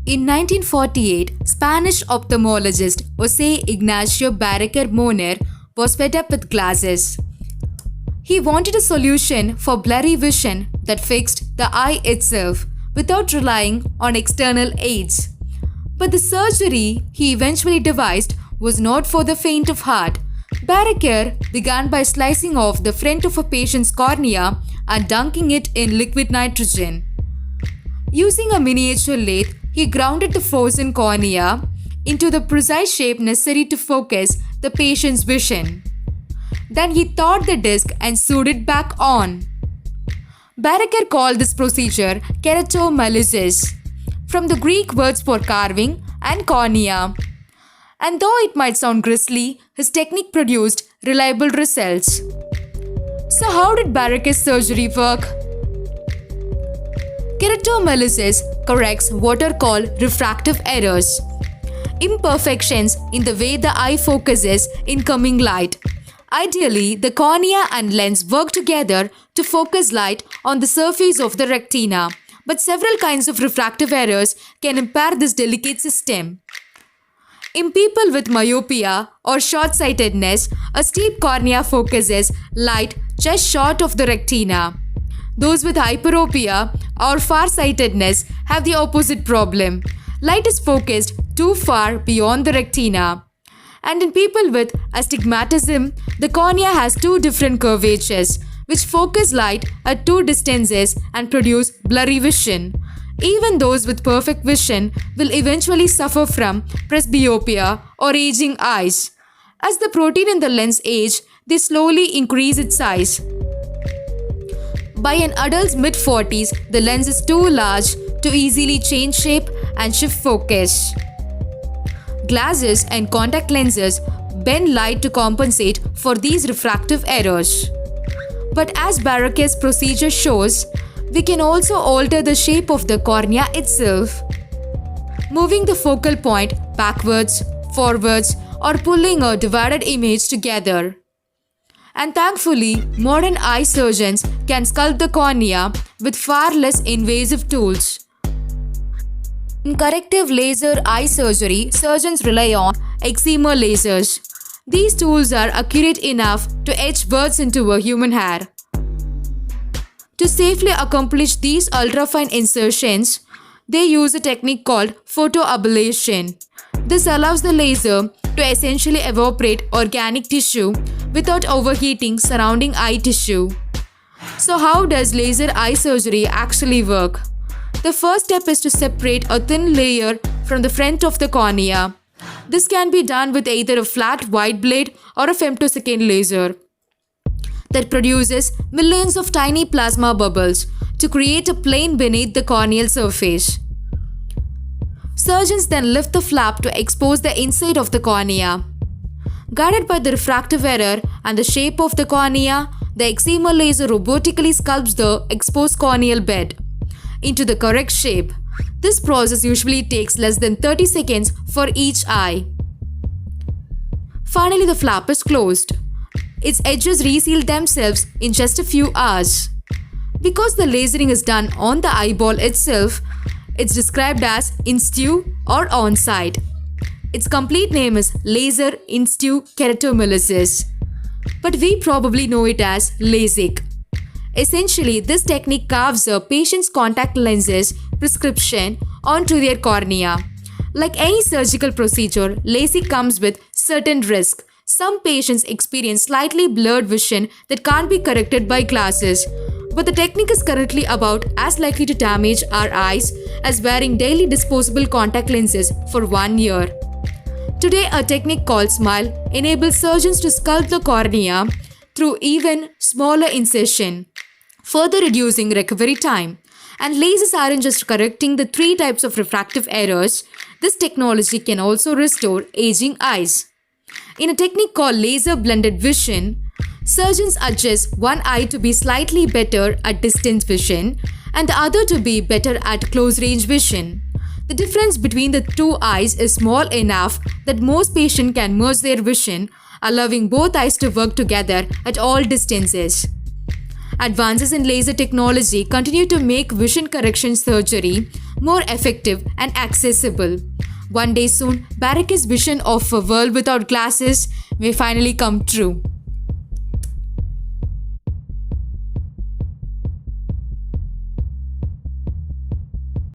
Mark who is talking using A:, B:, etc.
A: In 1948, Spanish ophthalmologist Jose Ignacio Barraquer Moner was fed up with glasses. He wanted a solution for blurry vision that fixed the eye itself without relying on external aids. But the surgery he eventually devised was not for the faint of heart. Barraquer began by slicing off the front of a patient's cornea and dunking it in liquid nitrogen. Using a miniature lathe, he grounded the frozen cornea into the precise shape necessary to focus the patient's vision. Then he thawed the disc and sewed it back on. Barraquer called this procedure keratomyelitis, from the Greek words for carving and cornea. And though it might sound grisly, his technique produced reliable results. So how did Barraquer's surgery work? Keratomyelitis corrects what are called refractive errors, imperfections in the way the eye focuses incoming light. Ideally, the cornea and lens work together to focus light on the surface of the retina, but several kinds of refractive errors can impair this delicate system. In people with myopia or short-sightedness, a steep cornea focuses light just short of the retina. Those with hyperopia or farsightedness have the opposite problem. Light is focused too far beyond the retina. And in people with astigmatism, the cornea has two different curvatures, which focus light at two distances and produce blurry vision. Even those with perfect vision will eventually suffer from presbyopia or aging eyes. As the protein in the lens age, they slowly increase its size. By an adult's mid-40s, the lens is too large to easily change shape and shift focus. Glasses and contact lenses bend light to compensate for these refractive errors. But as Barraquer's procedure shows, we can also alter the shape of the cornea itself, moving the focal point backwards, forwards, or pulling a divided image together. And thankfully, modern eye surgeons can sculpt the cornea with far less invasive tools. In corrective laser eye surgery, surgeons rely on excimer lasers. These tools are accurate enough to etch words into a human hair. To safely accomplish these ultrafine insertions, they use a technique called photoablation. This allows the laser to essentially evaporate organic tissue without overheating surrounding eye tissue. So how does laser eye surgery actually work? The first step is to separate a thin layer from the front of the cornea. This can be done with either a flat white blade or a femtosecond laser that produces millions of tiny plasma bubbles to create a plane beneath the corneal surface. Surgeons then lift the flap to expose the inside of the cornea. Guided by the refractive error and the shape of the cornea, the excimer laser robotically sculpts the exposed corneal bed into the correct shape. This process usually takes less than 30 seconds for each eye. Finally, the flap is closed. Its edges reseal themselves in just a few hours. Because the lasering is done on the eyeball itself, it's described as in situ or on-site. Its complete name is laser in situ keratomyelitis, but we probably know it as LASIK. Essentially, this technique carves a patient's contact lenses prescription onto their cornea. Like any surgical procedure, LASIK comes with certain risks. Some patients experience slightly blurred vision that can't be corrected by glasses. But the technique is currently about as likely to damage our eyes as wearing daily disposable contact lenses for 1 year. Today, a technique called SMILE enables surgeons to sculpt the cornea through even smaller incision, further reducing recovery time. And lasers aren't just correcting the 3 types of refractive errors, this technology can also restore aging eyes. In a technique called laser blended vision, surgeons adjust one eye to be slightly better at distance vision and the other to be better at close range vision. The difference between the two eyes is small enough that most patients can merge their vision, allowing both eyes to work together at all distances. Advances in laser technology continue to make vision correction surgery more effective, and accessible. One day soon, Barak's vision of a world without glasses may finally come true.